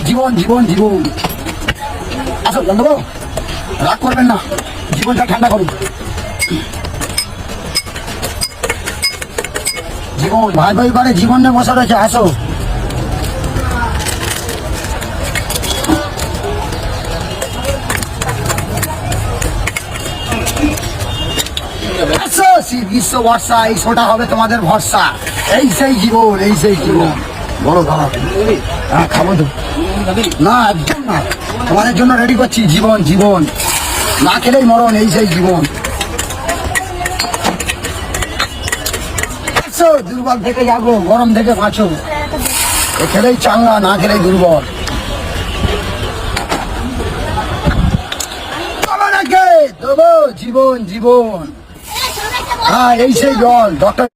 জীবন জীবন জীবন, আসো জল দেবো, রাগ করবেন না, জীবনটা ঠান্ডা করুন। জীবন ভাই ভাই করে জীবন নিয়ে বসা রয়েছে, আসো। গ্রীষ্ম বর্ষা এই শোটা হবে তোমাদের ভরসা, এই সেই জীবন, এই সেই জীবন। বলো দাদা, হ্যাঁ খাবো তো না, একদম না, তোমাদের জন্য রেডি করছি জীবন জীবন, না খেলেই মরণ, এই সেই জীবন। দুর্বল থেকে যাবো, গরম থেকে বাঁচো, খেলেই চাঙ্গা, না খেলেই দুর্বল। দেবো জীবন জীবন, হ্যাঁ এই সেই জল ডক্টর।